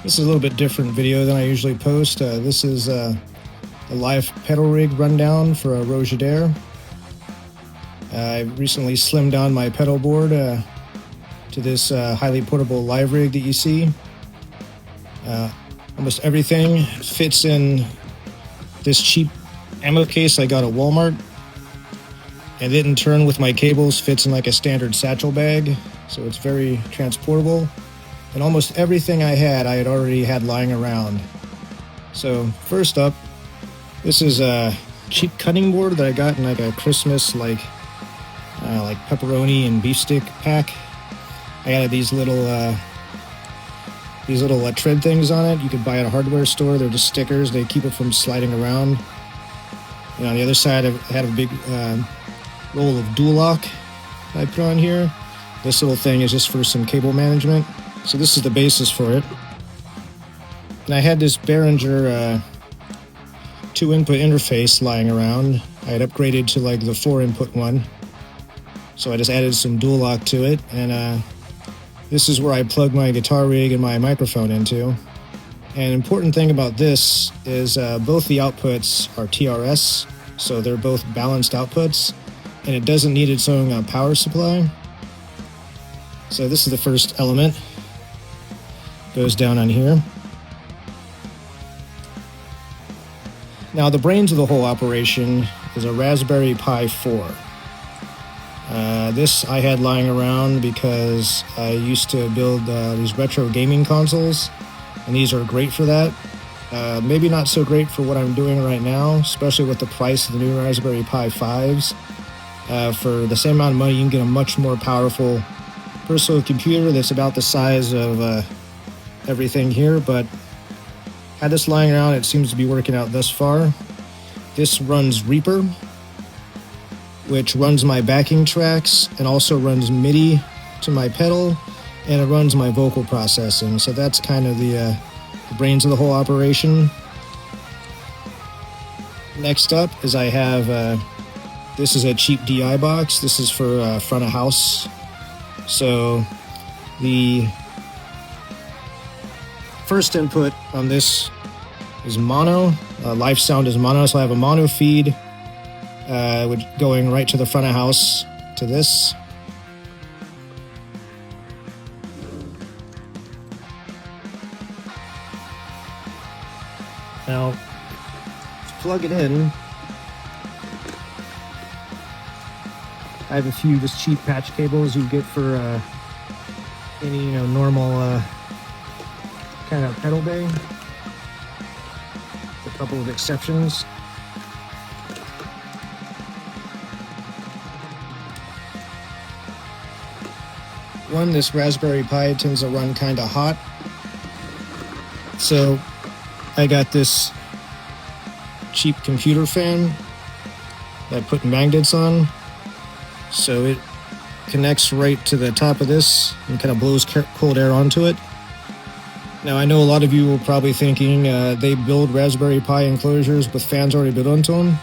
This is a little bit different video than I usually post. This is a live pedal rig rundown for a ROJAH. I recently slimmed down my pedal board to this highly portable live rig that you see. Almost everything fits in this cheap ammo case I got at Walmart. And it in turn with my cables fits in like a standard satchel bag, so it's very transportable. And almost everything I had already had lying around. So first up, this is a cheap cutting board that I got in like a Christmas like pepperoni and beef stick pack. I added these little tread things on it. You could buy at a hardware store. They're just stickers. They keep it from sliding around. And on the other side, I had a big roll of dual lock I put on here. This little thing is just for some cable management. So this is the basis for it. And I had this Behringer 2-input interface lying around. I had upgraded to like the 4-input one. So I just added some dual lock to it. And this is where I plug my guitar rig and my microphone into. And an important thing about this is both the outputs are TRS. So they're both balanced outputs. And it doesn't need its own power supply. So this is the first element. Goes down on here. Now the brains of the whole operation is a Raspberry Pi 4. This I had lying around because I used to build these retro gaming consoles, and these are great for that. Maybe not so great for what I'm doing right now, especially with the price of the new Raspberry Pi 5s. For the same amount of money, you can get a much more powerful personal computer that's about the size of everything here, but had this lying around. It seems to be working out thus far. This runs Reaper, which runs my backing tracks and also runs MIDI to my pedal, and it runs my vocal processing. So that's kind of the brains of the whole operation. Next up is I have this is a cheap DI box. This is for front of house. So the first input on this is mono. Live sound is mono, so I have a mono feed going right to the front of house to this. Now, to plug it in, I have a few just cheap patch cables you get for any normal kind of pedal bay. A couple of exceptions. One, this Raspberry Pi tends to run kind of hot, so I got this cheap computer fan that I put magnets on, so it connects right to the top of this and kind of blows cold air onto it. Now, I know a lot of you are probably thinking they build Raspberry Pi enclosures with fans already built onto them,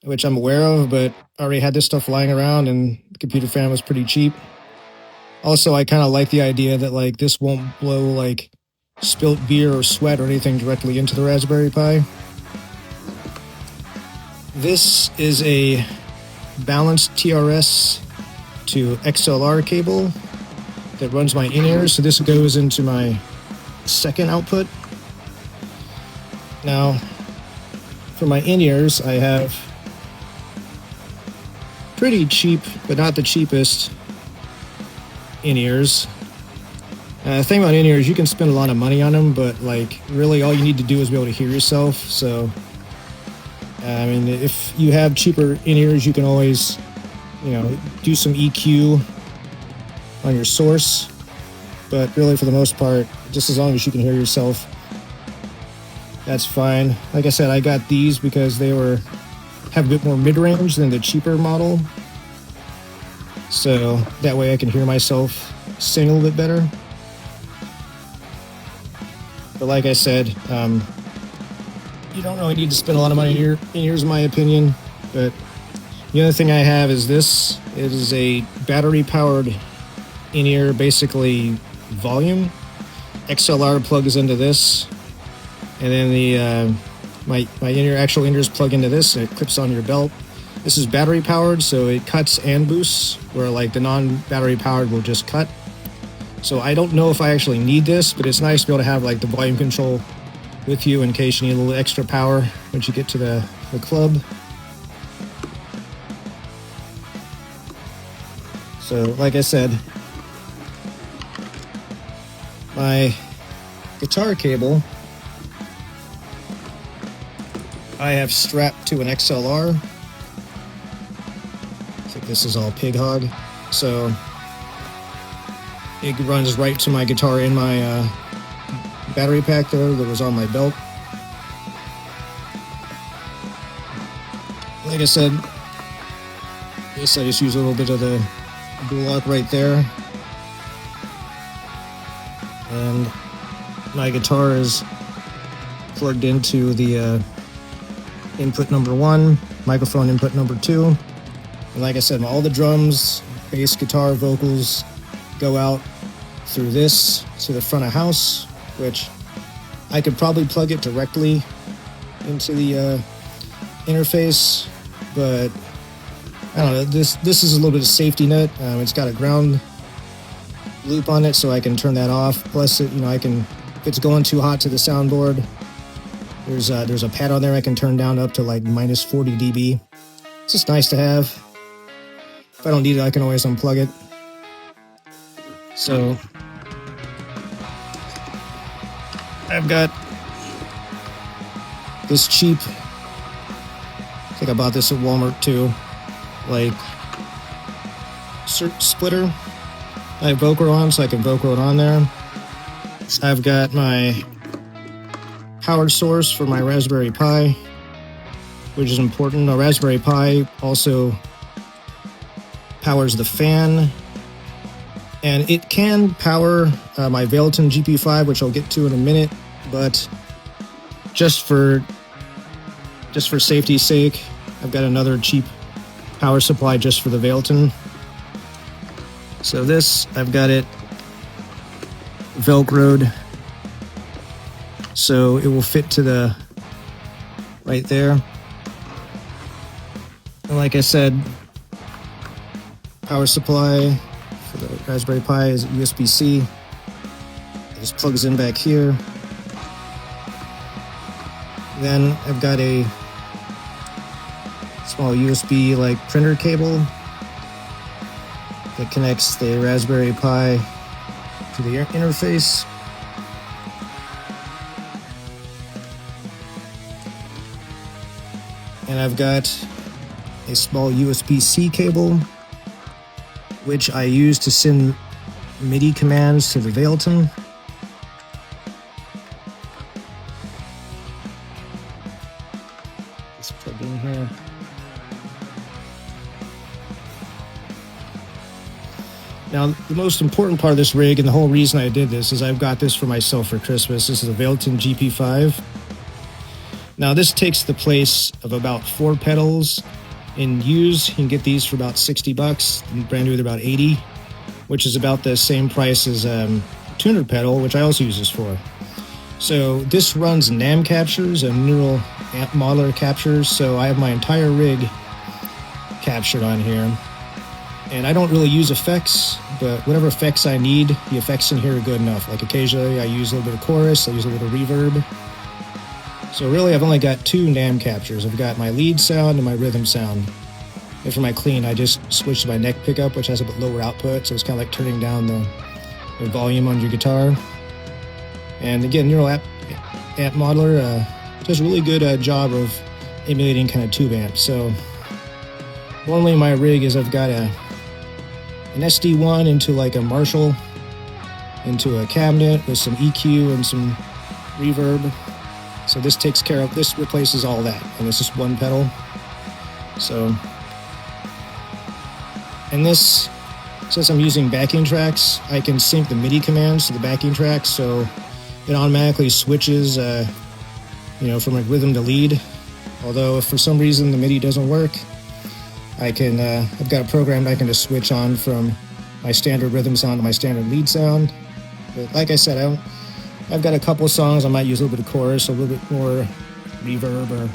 which I'm aware of, but I already had this stuff lying around and the computer fan was pretty cheap. Also, I kind of like the idea that like this won't blow like spilt beer or sweat or anything directly into the Raspberry Pi. This is a balanced TRS to XLR cable that runs my in-ears, so this goes into my second output. Now, for my in-ears, I have pretty cheap, but not the cheapest in-ears. The thing about in-ears, you can spend a lot of money on them, but like really all you need to do is be able to hear yourself. So, I mean, if you have cheaper in-ears, you can always, do some EQ on your source. But really, for the most part, just as long as you can hear yourself, that's fine. Like I said, I got these because they have a bit more mid-range than the cheaper model. So that way I can hear myself sing a little bit better. But like I said, you don't really need to spend a lot of money in ears, in my opinion. But the other thing I have is this. It is a battery-powered in-ear, basically volume. XLR plugs into this, and then the my actual inders plug into this, and it clips on your belt. This is battery powered, so it cuts and boosts, where like the non-battery powered will just cut. So I don't know if I actually need this, but it's nice to be able to have like the volume control with you in case you need a little extra power once you get to the club. So like I said, my guitar cable I have strapped to an XLR. I think this is all pig hog. So it runs right to my guitar in my battery pack there that was on my belt. Like I said, I just use a little bit of the dual lock right there. And my guitar is plugged into the input number 1, microphone input number 2. And like I said, all the drums, bass, guitar, vocals go out through this to the front of house, which I could probably plug it directly into the interface, but I don't know, this is a little bit of safety net. It's got a ground loop on it, so I can turn that off. Plus, I can, if it's going too hot to the soundboard, there's a pad on there I can turn down up to like minus 40 dB. It's just nice to have. If I don't need it, I can always unplug it. So I've got this cheap, I think I bought this at Walmart too, like splitter. I have Velcro on, so I can Velcro it on there. I've got my power source for my Raspberry Pi, which is important. A Raspberry Pi also powers the fan, and it can power my Veilton GP5, which I'll get to in a minute, but just for safety's sake, I've got another cheap power supply just for the Veilton. So this, I've got it Velcroed, so it will fit to the right there. And like I said, power supply for the Raspberry Pi is USB-C. It just plugs in back here. Then I've got a small USB like printer cable that connects the Raspberry Pi to the interface. And I've got a small USB-C cable, which I use to send MIDI commands to the Veilton. Let's plug in here. Now, the most important part of this rig, and the whole reason I did this, is I've got this for myself for Christmas. This is a Veilton GP5. Now, this takes the place of about 4 pedals. In used, you can get these for about $60. And brand new, they're about $80, which is about the same price as tuner pedal, which I also use this for. So this runs NAM captures and neural amp modeler captures. So I have my entire rig captured on here. And I don't really use effects, but whatever effects I need, the effects in here are good enough. Like occasionally I use a little bit of chorus, I use a little reverb. So really I've only got 2 NAM captures. I've got my lead sound and my rhythm sound. And for my clean, I just switched to my neck pickup, which has a bit lower output, so it's kind of like turning down the volume on your guitar. And again, Neural Amp Modeler does a really good job of emulating kind of tube amps. So normally my rig is I've got an SD1 into like a Marshall, into a cabinet with some EQ and some reverb. So this takes care of, this replaces all that, and it's just one pedal. So, and this, since I'm using backing tracks, I can sync the MIDI commands to the backing tracks, so it automatically switches, from like rhythm to lead. Although if for some reason the MIDI doesn't work, I can, I've got a program that I can just switch on from my standard rhythm sound to my standard lead sound. But like I said, I've got a couple songs I might use a little bit of chorus, a little bit more reverb, or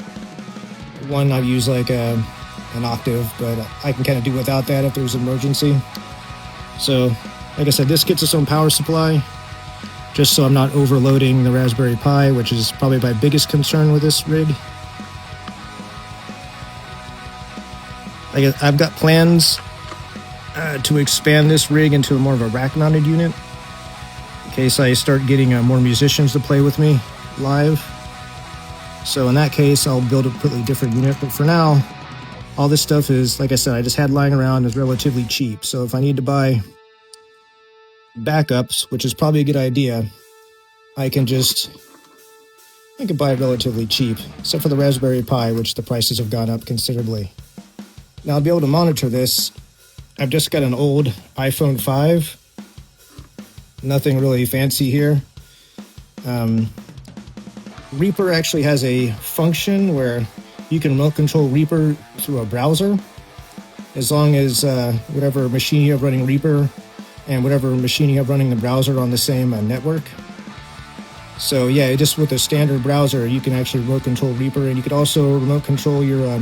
one I've used like an octave, but I can kind of do without that if there's an emergency. So, like I said, this gets its own power supply, just so I'm not overloading the Raspberry Pi, which is probably my biggest concern with this rig. I've got plans to expand this rig into more of a rack-mounted unit in case I start getting more musicians to play with me live. So in that case, I'll build a completely different unit. But for now, all this stuff is, like I said, I just had lying around, is relatively cheap. So if I need to buy backups, which is probably a good idea, I can buy it relatively cheap, except for the Raspberry Pi, which the prices have gone up considerably. Now, I'll be able to monitor this. I've just got an old iPhone 5. Nothing really fancy here. Reaper actually has a function where you can remote control Reaper through a browser, as long as whatever machine you have running Reaper and whatever machine you have running the browser on the same network. So yeah, just with a standard browser, you can actually remote control Reaper, and you could also remote control your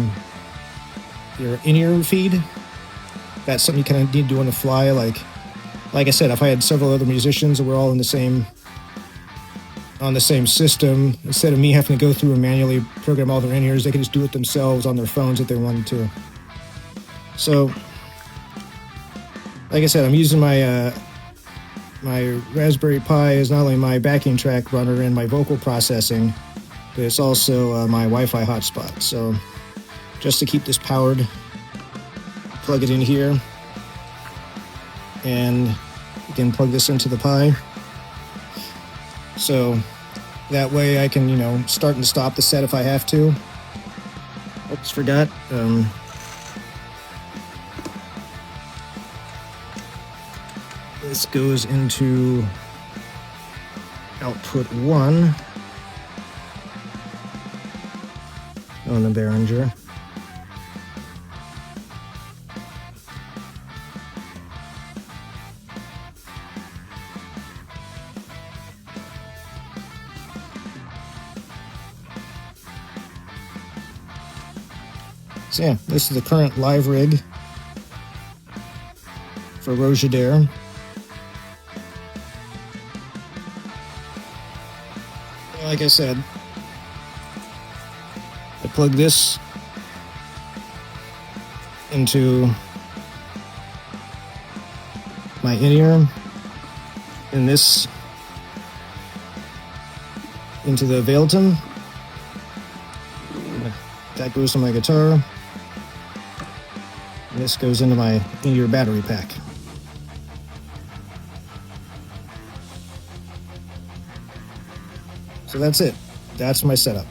in-ear feed. That's something you kind of need to do on the fly. Like I said, if I had several other musicians that were all on the same system, instead of me having to go through and manually program all their in-ears, they could just do it themselves on their phones if they wanted to. So, like I said, I'm using my Raspberry Pi as not only my backing track runner and my vocal processing, but it's also my Wi-Fi hotspot. So, just to keep this powered, plug it in here, and you can plug this into the Pi. So that way I can, start and stop the set if I have to. Oops, forgot. This goes into output 1 on the Behringer. So yeah, this is the current live rig for ROJAH. Like I said, I plug this into my in-ear, and this into the Ableton. That goes to my guitar. And this goes into my in-ear battery pack. So that's it. That's my setup.